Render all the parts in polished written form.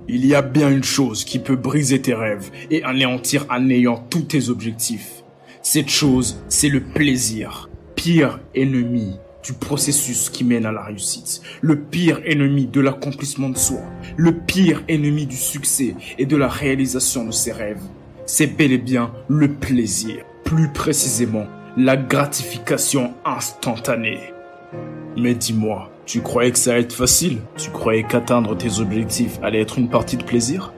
Il y a bien une chose qui peut briser tes rêves et anéantir en ayant tous tes objectifs. Cette chose, c'est le plaisir. Pire ennemi du processus qui mène à la réussite. Le pire ennemi de l'accomplissement de soi. Le pire ennemi du succès et de la réalisation de ses rêves. C'est bel et bien le plaisir. Plus précisément, la gratification instantanée. Mais dis-moi, tu croyais que ça allait être facile? Tu croyais qu'atteindre tes objectifs allait être une partie de plaisir?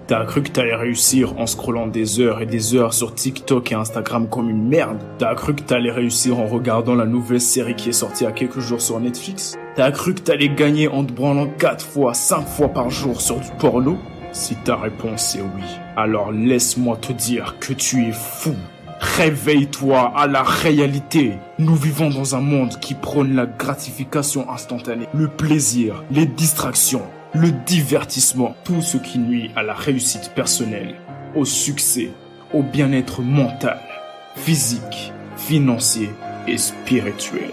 T'as cru que t'allais réussir en scrollant des heures et des heures sur TikTok et Instagram comme une merde? T'as cru que t'allais réussir en regardant la nouvelle série qui est sortie il y a quelques jours sur Netflix? T'as cru que t'allais gagner en te branlant 4 fois, 5 fois par jour sur du porno? Si ta réponse est oui, alors laisse-moi te dire que tu es fou. Réveille-toi à la réalité. Nous vivons dans un monde qui prône la gratification instantanée, le plaisir, les distractions, le divertissement, tout ce qui nuit à la réussite personnelle, au succès, au bien-être mental, physique, financier et spirituel.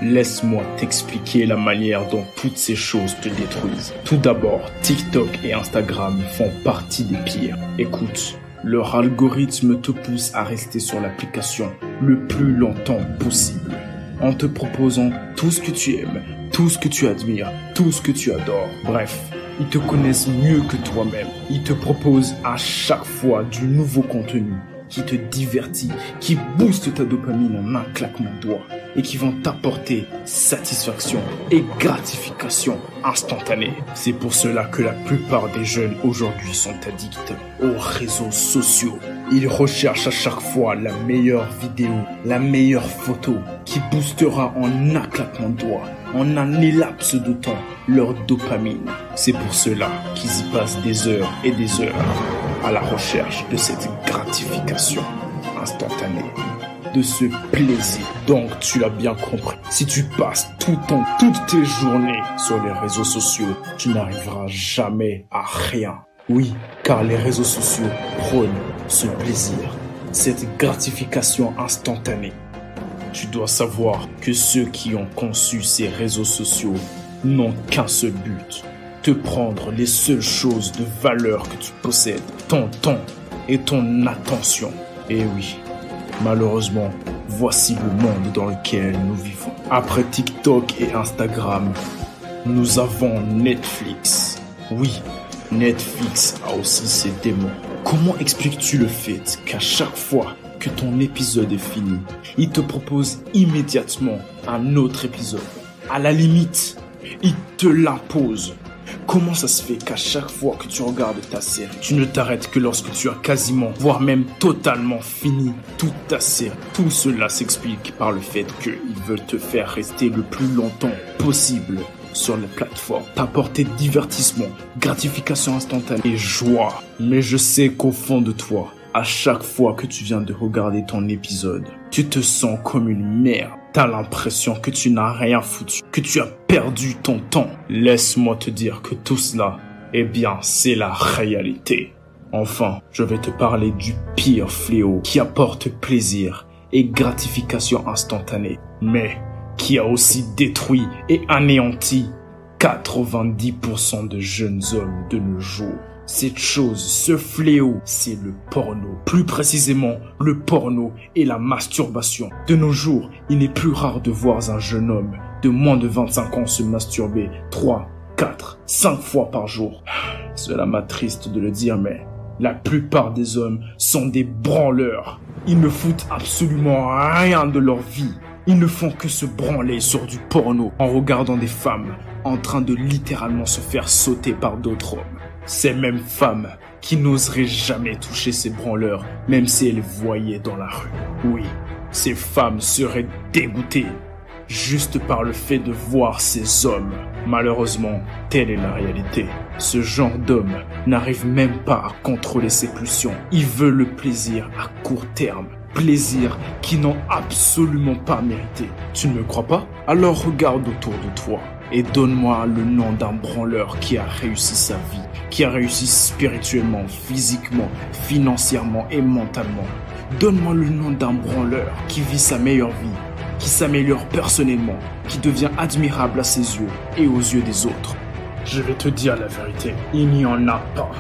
Laisse-moi t'expliquer la manière dont toutes ces choses te détruisent. Tout d'abord, TikTok et Instagram font partie des pires. Écoute, leur algorithme te pousse à rester sur l'application le plus longtemps possible, en te proposant tout ce que tu aimes, tout ce que tu admires, tout ce que tu adores. Bref, ils te connaissent mieux que toi-même. Ils te proposent à chaque fois du nouveau contenu qui te divertit, qui booste ta dopamine en un claquement de doigts et qui vont t'apporter satisfaction et gratification instantanée. C'est pour cela que la plupart des jeunes aujourd'hui sont addicts aux réseaux sociaux. Ils recherchent à chaque fois la meilleure vidéo, la meilleure photo qui boostera en un claquement de doigts, en un laps de temps, leur dopamine. C'est pour cela qu'ils y passent des heures et des heures à la recherche de cette gratification instantanée, de ce plaisir. Donc tu l'as bien compris, si tu passes toutes tes journées sur les réseaux sociaux, tu n'arriveras jamais à rien. Oui, car les réseaux sociaux prônent ce plaisir, cette gratification instantanée. Tu dois savoir que ceux qui ont conçu ces réseaux sociaux n'ont qu'un seul but: te prendre les seules choses de valeur que tu possèdes, ton temps et ton attention. Et oui, malheureusement, voici le monde dans lequel nous vivons. Après TikTok et Instagram, nous avons Netflix. Oui, Netflix a aussi ses démons. Comment expliques-tu le fait qu'à chaque fois que ton épisode est fini, il te propose immédiatement un autre épisode? À la limite, il te l'impose. Comment ça se fait qu'à chaque fois que tu regardes ta série, tu ne t'arrêtes que lorsque tu as quasiment, voire même totalement fini toute ta série? Tout cela s'explique par le fait qu'ils veulent te faire rester le plus longtemps possible sur les plateformes, t'apporter divertissement, gratification instantanée et joie. Mais je sais qu'au fond de toi, à chaque fois que tu viens de regarder ton épisode, tu te sens comme une merde. T'as l'impression que tu n'as rien foutu, que tu as perdu ton temps. Laisse-moi te dire que tout cela, eh bien, c'est la réalité. Enfin, je vais te parler du pire fléau qui apporte plaisir et gratification instantanée, mais qui a aussi détruit et anéanti 90% de jeunes hommes de nos jours. Cette chose, ce fléau, c'est le porno. Plus précisément, le porno et la masturbation. De nos jours, il n'est plus rare de voir un jeune homme de moins de 25 ans se masturber 3, 4, 5 fois par jour. Cela m'attriste de le dire, mais la plupart des hommes sont des branleurs. Ils ne foutent absolument rien de leur vie. Ils ne font que se branler sur du porno en regardant des femmes en train de littéralement se faire sauter par d'autres hommes. Ces mêmes femmes qui n'oseraient jamais toucher ces branleurs, même si elles voyaient dans la rue. Oui, ces femmes seraient dégoûtées juste par le fait de voir ces hommes. Malheureusement, telle est la réalité. Ce genre d'homme n'arrive même pas à contrôler ses pulsions. Il veut le plaisir à court terme. Plaisir qu'ils n'ont absolument pas mérité. Tu ne me crois pas? Alors regarde autour de toi et donne-moi le nom d'un branleur qui a réussi sa vie, qui a réussi spirituellement, physiquement, financièrement et mentalement. Donne-moi le nom d'un branleur qui vit sa meilleure vie, qui s'améliore personnellement, qui devient admirable à ses yeux et aux yeux des autres. Je vais te dire la vérité, il n'y en a pas.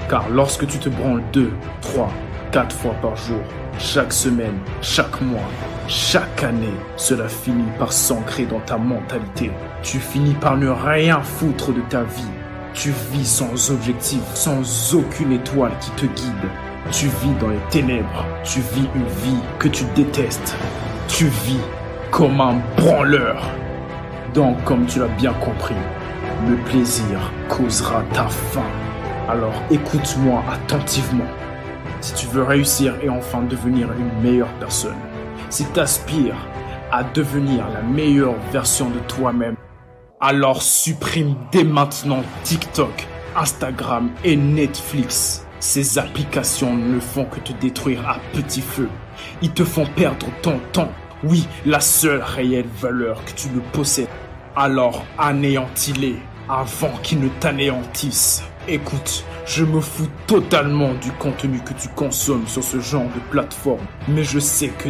Car lorsque tu te branles 2, 3, 4 fois par jour, chaque semaine, chaque mois, chaque année, cela finit par s'ancrer dans ta mentalité. Tu finis par ne rien foutre de ta vie. Tu vis sans objectif, sans aucune étoile qui te guide. Tu vis dans les ténèbres. Tu vis une vie que tu détestes. Tu vis comme un branleur. Donc, comme tu l'as bien compris, le plaisir causera ta faim. Alors écoute-moi attentivement. Si tu veux réussir et enfin devenir une meilleure personne, si tu aspires à devenir la meilleure version de toi-même, alors supprime dès maintenant TikTok, Instagram et Netflix. Ces applications ne font que te détruire à petit feu. Ils te font perdre ton temps. Oui, la seule réelle valeur que tu ne possèdes. Alors anéantis-les avant qu'ils ne t'anéantissent. Écoute, je me fous totalement du contenu que tu consommes sur ce genre de plateforme, mais je sais que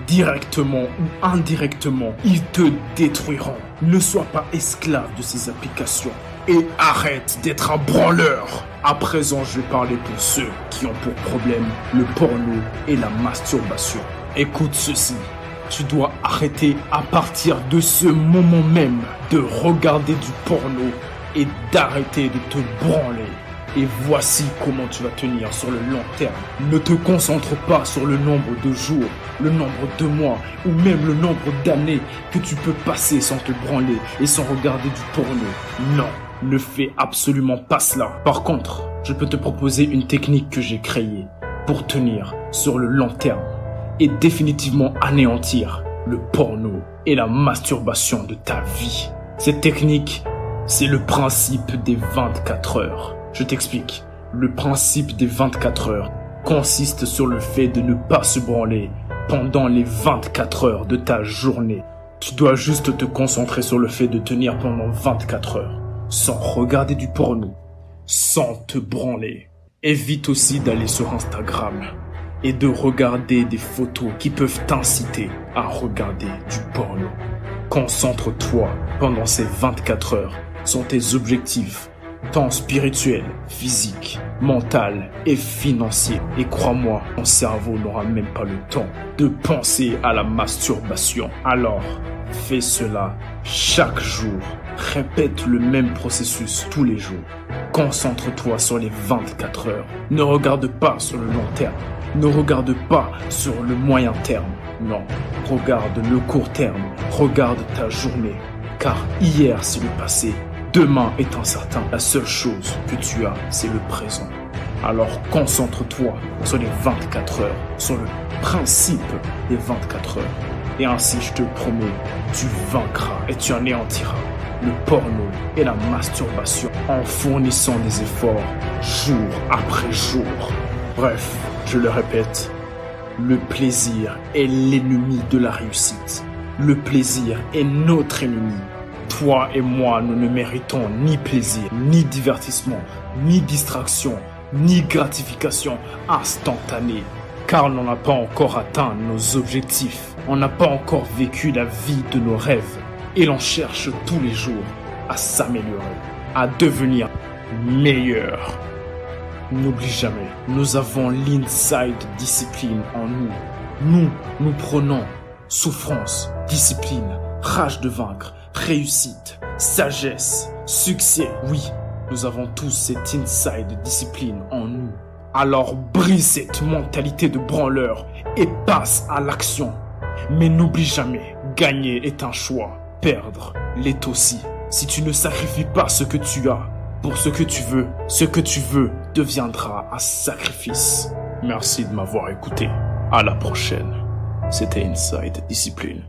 directement ou indirectement, ils te détruiront. Ne sois pas esclave de ces applications et arrête d'être un branleur. À présent, je vais parler pour ceux qui ont pour problème le porno et la masturbation. Écoute ceci. Tu dois arrêter à partir de ce moment même de regarder du porno et d'arrêter de te branler. Et voici comment tu vas tenir sur le long terme. Ne te concentre pas sur le nombre de jours, le nombre de mois ou même le nombre d'années que tu peux passer sans te branler et sans regarder du porno. Non, ne fais absolument pas cela. Par contre, je peux te proposer une technique que j'ai créée pour tenir sur le long terme et définitivement anéantir le porno et la masturbation de ta vie. Cette technique, c'est le principe des 24 heures. Je t'explique. Le principe des 24 heures consiste sur le fait de ne pas se branler pendant les 24 heures de ta journée. Tu dois juste te concentrer sur le fait de tenir pendant 24 heures, sans regarder du porno, sans te branler. Évite aussi d'aller sur Instagram et de regarder des photos qui peuvent t'inciter à regarder du porno. Concentre-toi pendant ces 24 heures sur tes objectifs, tant spirituels, physiques, mental et financiers. Et crois-moi, ton cerveau n'aura même pas le temps de penser à la masturbation. Alors, fais cela chaque jour. Répète le même processus tous les jours. Concentre-toi sur les 24 heures. Ne regarde pas sur le long terme. Ne regarde pas sur le moyen terme. Non, regarde le court terme. Regarde ta journée. Car hier, c'est le passé. Demain est incertain. La seule chose que tu as, c'est le présent. Alors concentre-toi sur les 24 heures, sur le principe des 24 heures. Et ainsi, je te promets, tu vaincras et tu anéantiras le porno et la masturbation en fournissant des efforts jour après jour. Bref, je le répète, le plaisir est l'ennemi de la réussite. Le plaisir est notre ennemi. Toi et moi, nous ne méritons ni plaisir, ni divertissement, ni distraction, ni gratification instantanée. Car on n'a pas encore atteint nos objectifs. On n'a pas encore vécu la vie de nos rêves. Et l'on cherche tous les jours à s'améliorer, à devenir meilleur. N'oublie jamais, nous avons l'inside discipline en nous. Nous prenons souffrance, discipline, rage de vaincre, réussite, sagesse, succès. Oui, nous avons tous cette inside discipline en nous. Alors brise cette mentalité de branleur et passe à l'action. Mais n'oublie jamais, gagner est un choix, perdre l'est aussi. Si tu ne sacrifies pas ce que tu as pour ce que tu veux deviendra un sacrifice. Merci de m'avoir écouté. À la prochaine. C'était Inside Discipline.